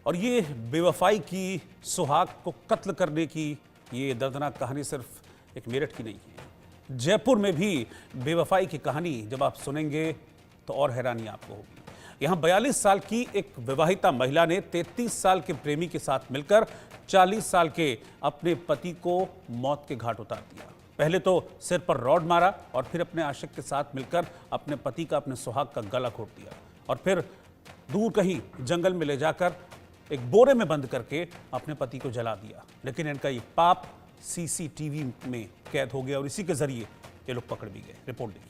और ये बेवफाई की, सुहाग को कत्ल करने की ये दर्दनाक कहानी सिर्फ एक मेरठ की नहीं है। जयपुर में भी बेवफाई की कहानी जब आप सुनेंगे तो और हैरानी आपको होगी। यहाँ 42 साल की एक विवाहिता महिला ने 33 साल के प्रेमी के साथ मिलकर 40 साल के अपने पति को मौत के घाट उतार दिया। पहले तो सिर पर रॉड मारा और फिर अपने आशिक के साथ मिलकर अपने पति का, अपने सुहाग का गला घोट दिया और फिर दूर कहीं जंगल में ले जाकर एक बोरे में बंद करके अपने पति को जला दिया। लेकिन इनका ये पाप सीसीटीवी में कैद हो गया और इसी के जरिए ये लोग पकड़ भी गए। रिपोर्ट देखिए।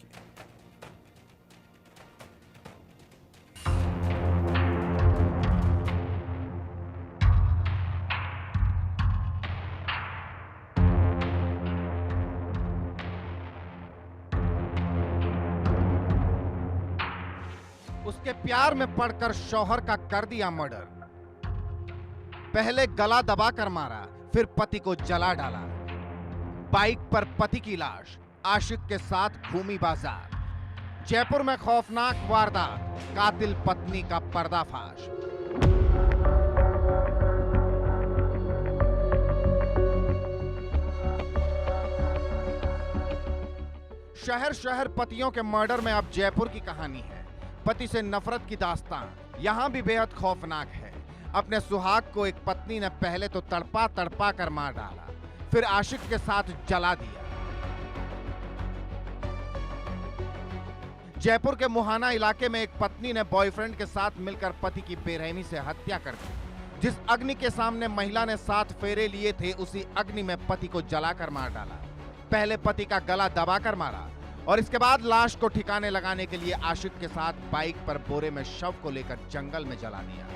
उसके प्यार में पड़कर शौहर का कर दिया मर्डर। पहले गला दबाकर मारा, फिर पति को जला डाला। बाइक पर पति की लाश, आशिक के साथ घूमी बाजार। जयपुर में खौफनाक वारदात, कातिल पत्नी का पर्दाफाश। शहर शहर पतियों के मर्डर में अब जयपुर की कहानी है। पति से नफरत की दास्तान यहां भी बेहद खौफनाक है। अपने सुहाग को एक पत्नी ने पहले तो तड़पा तड़पा कर मार डाला, फिर आशिक के साथ जला दिया। जयपुर के मुहाना इलाके में एक पत्नी ने बॉयफ्रेंड के साथ मिलकर पति की बेरहमी से हत्या कर दी। जिस अग्नि के सामने महिला ने 7 फेरे लिए थे, उसी अग्नि में पति को जलाकर मार डाला। पहले पति का गला दबाकर मारा और इसके बाद लाश को ठिकाने लगाने के लिए आशिक के साथ बाइक पर बोरे में शव को लेकर जंगल में जला दिया।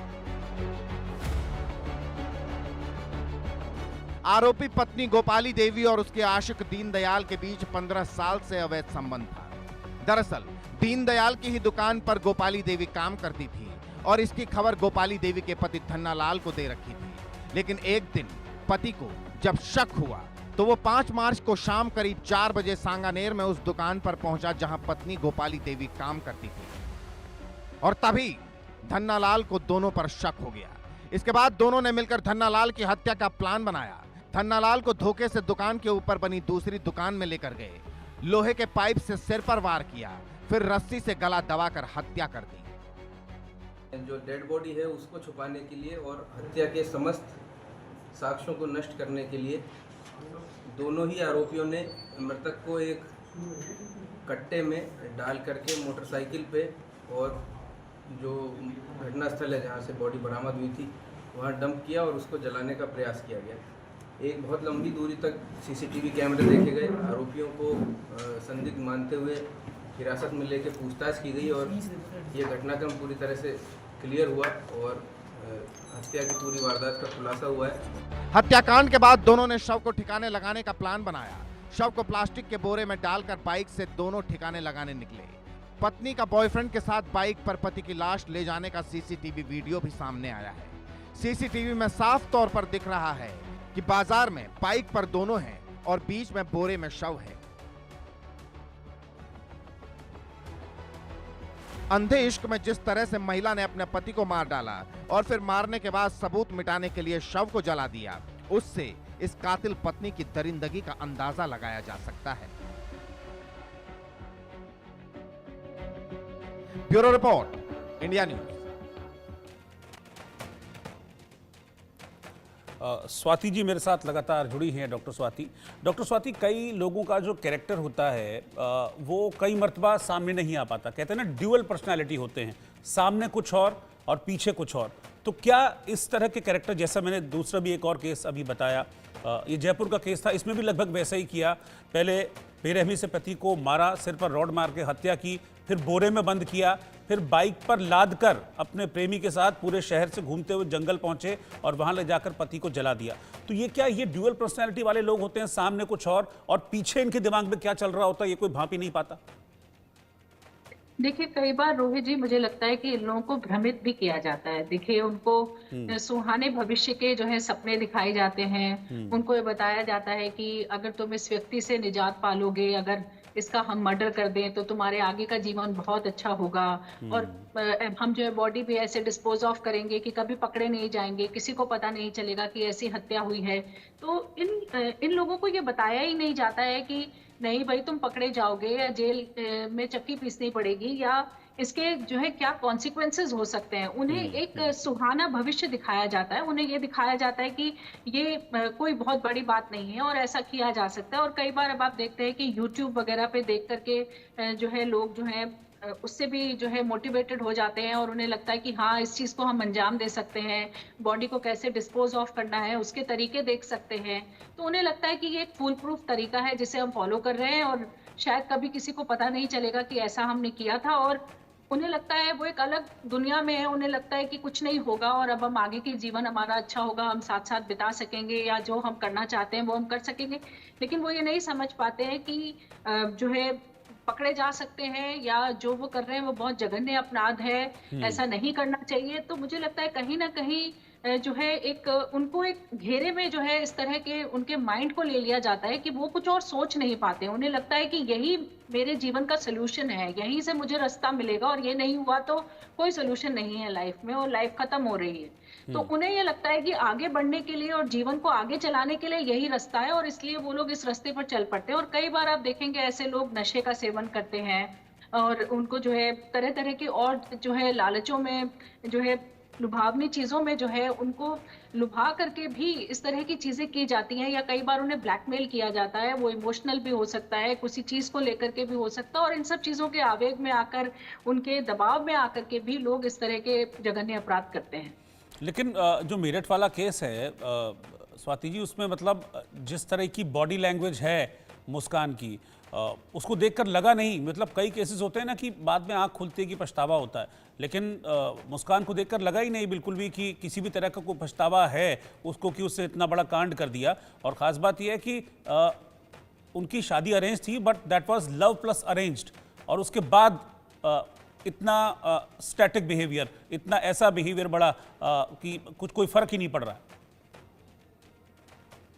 आरोपी पत्नी गोपाली देवी और उसके आशिक दीनदयाल के बीच 15 साल से अवैध संबंध था। दरअसल दीनदयाल की ही दुकान पर गोपाली देवी काम करती थी और इसकी खबर गोपाली देवी के पति धन्नालाल को दे रखी थी। लेकिन एक दिन पति को जब शक हुआ तो वो 5 मार्च को शाम करीब 4 बजे सांगानेर में उस दुकान पर पहुंचा जहां पत्नी गोपाली देवी काम करती थी और तभी धन्नालाल को दोनों पर शक हो गया। इसके बाद दोनों ने मिलकर धन्नालाल की हत्या का प्लान बनाया। धन्नालाल को धोखे से दुकान के ऊपर बनी दूसरी दुकान में लेकर गए, लोहे के पाइप से सिर पर वार किया, फिर रस्सी से गला दबाकर हत्या कर दी। जो डेड बॉडी है उसको छुपाने के लिए और हत्या के समस्त साक्ष्यों को नष्ट करने के लिए दोनों ही आरोपियों ने मृतक को एक कट्टे में डाल करके मोटरसाइकिल पे और जो घटना स्थल है जहाँ से बॉडी बरामद हुई थी वहाँ डंप किया और उसको जलाने का प्रयास किया गया। एक बहुत लंबी दूरी तक सीसीटीवी कैमरे देखे गए। आरोपियों को संदिग्ध मानते हुए हिरासत में लेकर पूछताछ की गई और ये घटनाक्रम पूरी तरह से क्लियर हुआ और हत्या की पूरी वारदात का खुलासा हुआ है। हत्याकांड के बाद दोनों ने शव को ठिकाने लगाने का प्लान बनाया। शव को प्लास्टिक के बोरे में डालकर बाइक से दोनों ठिकाने लगाने निकले। पत्नी का बॉयफ्रेंड के साथ बाइक पर पति की लाश ले जाने का सीसीटीवी वीडियो भी सामने आया है। सीसीटीवी में साफ तौर पर दिख रहा है कि बाजार में बाइक पर दोनों हैं और बीच में बोरे में शव है। अंधे इश्क में जिस तरह से महिला ने अपने पति को मार डाला और फिर मारने के बाद सबूत मिटाने के लिए शव को जला दिया, उससे इस कातिल पत्नी की दरिंदगी का अंदाजा लगाया जा सकता है। Bureau report, India news. Swati ji मेरे साथ लगातार जुड़ी हैं। डॉक्टर स्वाति, कई लोगों का जो कैरेक्टर होता है वो कई मर्तबा सामने नहीं आ पाता। कहते हैं ना, ड्यूअल पर्सनालिटी होते हैं, सामने कुछ और पीछे कुछ और। तो क्या इस तरह के कैरेक्टर, जैसा मैंने दूसरा भी एक और केस अभी बताया, ये जयपुर का केस था, इसमें भी लगभग वैसा ही किया। पहले बेरहमी से पति को मारा, सिर पर रॉड मार के हत्या की, फिर बोरे में बंद किया, फिर बाइक पर लाद कर अपने प्रेमी के साथ पूरे शहर से घूमते हुए जंगल पहुंचे और वहां ले जाकर पति को जला दिया। तो ये क्या, ये ड्यूअल पर्सनैलिटी वाले लोग होते हैं, सामने कुछ और पीछे इनके दिमाग में क्या चल रहा होता है ये कोई भांप ही नहीं पाता? देखिए, कई बार रोहित जी मुझे लगता है कि इन लोगों को भ्रमित भी किया जाता है। देखिए, उनको सुहाने भविष्य के जो है सपने दिखाए जाते हैं। उनको ये बताया जाता है कि अगर तुम इस व्यक्ति से निजात पालोगे, अगर इसका हम मर्डर कर दें तो तुम्हारे आगे का जीवन बहुत अच्छा होगा, और हम जो है बॉडी भी ऐसे डिस्पोज ऑफ करेंगे कि कभी पकड़े नहीं जाएंगे, किसी को पता नहीं चलेगा कि ऐसी हत्या हुई है। तो इन लोगों को ये बताया ही नहीं जाता है कि नहीं भाई तुम पकड़े जाओगे या जेल में चक्की पीसनी पड़ेगी, या इसके जो है क्या कॉन्सिक्वेंसेस हो सकते हैं। उन्हें एक सुहाना भविष्य दिखाया जाता है, उन्हें ये दिखाया जाता है कि ये कोई बहुत बड़ी बात नहीं है और ऐसा किया जा सकता है। और कई बार अब आप देखते हैं कि यूट्यूब वगैरह पे देख करके जो है लोग जो है उससे भी जो है मोटिवेटेड हो जाते हैं और उन्हें लगता है कि हाँ इस चीज को हम अंजाम दे सकते हैं, बॉडी को कैसे डिस्पोज ऑफ करना है उसके तरीके देख सकते हैं। तो उन्हें लगता है कि ये एक फूल प्रूफ तरीका है जिसे हम फॉलो कर रहे हैं और शायद कभी किसी को पता नहीं चलेगा कि ऐसा हमने किया था। और उन्हें लगता है वो एक अलग दुनिया में है, उन्हें लगता है कि कुछ नहीं होगा और अब हम आगे के जीवन हमारा अच्छा होगा, हम साथ साथ बिता सकेंगे या जो हम करना चाहते हैं वो हम कर सकेंगे। लेकिन वो ये नहीं समझ पाते हैं कि जो है पकड़े जा सकते हैं या जो वो कर रहे हैं वो बहुत जघन्य अपराध है, ऐसा नहीं करना चाहिए। तो मुझे लगता है कहीं ना कहीं जो है एक उनको एक घेरे में जो है इस तरह के उनके माइंड को ले लिया जाता है कि वो कुछ और सोच नहीं पाते। उन्हें लगता है कि यही मेरे जीवन का सोल्यूशन है, यहीं से मुझे रास्ता मिलेगा और ये नहीं हुआ तो कोई सोल्यूशन नहीं है लाइफ में और लाइफ खत्म हो रही है। तो उन्हें ये लगता है कि आगे बढ़ने के लिए और जीवन को आगे चलाने के लिए यही रास्ता है और इसलिए वो लोग इस रास्ते पर चल पड़ते हैं। और कई बार आप देखेंगे ऐसे लोग नशे का सेवन करते हैं और उनको जो है तरह तरह की और जो है लालचों में जो है लुभावनी चीजों में जो है उनको लुभा करके भी इस तरह की चीजें की जाती हैं, या कई बार उन्हें ब्लैकमेल किया जाता है। वो इमोशनल भी हो सकता है, किसी चीज को लेकर के भी हो सकता है और इन सब चीजों के आवेग में आकर उनके दबाव में आकर के भी लोग इस तरह के जघन्य अपराध करते हैं। लेकिन जो मेरठ वाला केस है स्वाति जी, उसमें मतलब जिस तरह की बॉडी लैंग्वेज है मुस्कान की, उसको देखकर लगा नहीं, मतलब कई केसेस होते हैं ना कि बाद में आंख खुलती है कि पछतावा होता है, लेकिन मुस्कान को देखकर लगा ही नहीं बिल्कुल भी कि किसी भी तरह का कोई पछतावा है उसको कि उससे इतना बड़ा कांड कर दिया। और ख़ास बात यह है कि उनकी शादी अरेंज थी but that was love plus arranged, और उसके बाद इतना स्टैटिक बिहेवियर, इतना ऐसा बिहेवियर बड़ा कि कुछ कोई फर्क ही नहीं पड़ रहा है।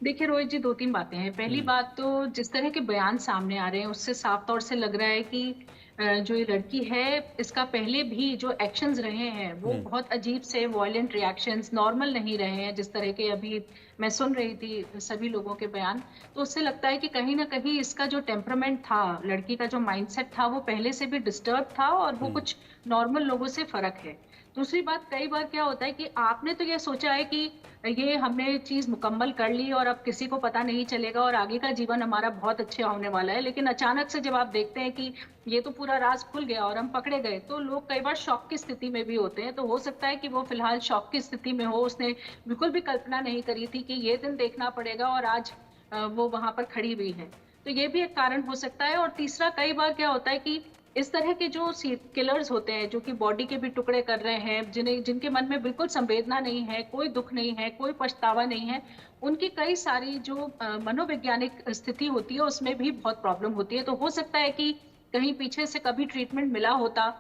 देखिए रोहित जी, दो तीन बातें हैं। पहली बात तो जिस तरह के बयान सामने आ रहे हैं उससे साफ तौर से लग रहा है कि जो ये लड़की है इसका पहले भी जो एक्शंस रहे हैं वो बहुत अजीब से वॉयलेंट रिएक्शंस, नॉर्मल नहीं रहे हैं। जिस तरह के अभी मैं सुन रही थी सभी लोगों के बयान, तो उससे लगता है कि कहीं ना कहीं इसका जो टेम्परामेंट था, लड़की का जो माइंडसेट था, वो पहले से भी डिस्टर्ब था और वो कुछ नॉर्मल लोगों से फर्क है। दूसरी बात, कई बार क्या होता है कि आपने तो ये सोचा है कि ये हमने चीज मुकम्मल कर ली और अब किसी को पता नहीं चलेगा और आगे का जीवन हमारा बहुत अच्छा होने वाला है, लेकिन अचानक से जब आप देखते हैं कि ये तो पूरा राज खुल गया और हम पकड़े गए, तो लोग कई बार शॉक की स्थिति में भी होते हैं। तो हो सकता है कि वो फिलहाल शॉक की स्थिति में हो, उसने बिल्कुल भी कल्पना नहीं करी थी कि ये दिन देखना पड़ेगा और आज वो वहां पर खड़ी हुई है। तो ये भी एक कारण हो सकता है। और तीसरा, कई बार क्या होता है कि इस तरह के जो किलर्स होते हैं जो कि बॉडी के भी टुकड़े कर रहे हैं, जिनके मन में बिल्कुल संवेदना नहीं है, कोई दुख नहीं है, कोई पछतावा नहीं है, उनकी कई सारी जो मनोवैज्ञानिक स्थिति होती है उसमें भी बहुत प्रॉब्लम होती है। तो हो सकता है कि कहीं पीछे से कभी ट्रीटमेंट मिला होता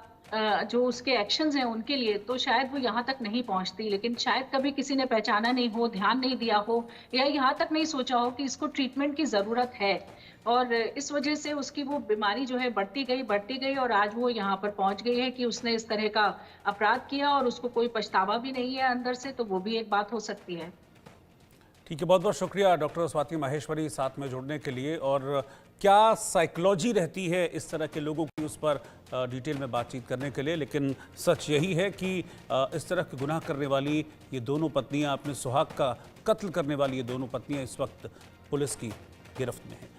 जो उसके एक्शंस हैं उनके लिए, तो शायद वो यहाँ तक नहीं पहुँचती। लेकिन शायद कभी किसी ने पहचाना नहीं हो, ध्यान नहीं दिया हो, या यहाँ तक नहीं सोचा हो कि इसको ट्रीटमेंट की ज़रूरत है, और इस वजह से उसकी वो बीमारी जो है बढ़ती गई और आज वो यहाँ पर पहुँच गई है कि उसने इस तरह का अपराध किया और उसको कोई पछतावा भी नहीं है अंदर से। तो वो भी एक बात हो सकती है। ठीक है, बहुत बहुत शुक्रिया डॉक्टर स्वाति माहेश्वरी साथ में जुड़ने के लिए। और क्या साइकोलॉजी रहती है इस तरह के लोगों की, उस पर डिटेल में बातचीत करने के लिए। लेकिन सच यही है कि इस तरह के गुनाह करने वाली ये दोनों पत्नियां, अपने सुहाग का कत्ल करने वाली ये दोनों पत्नियां इस वक्त पुलिस की गिरफ्त में हैं।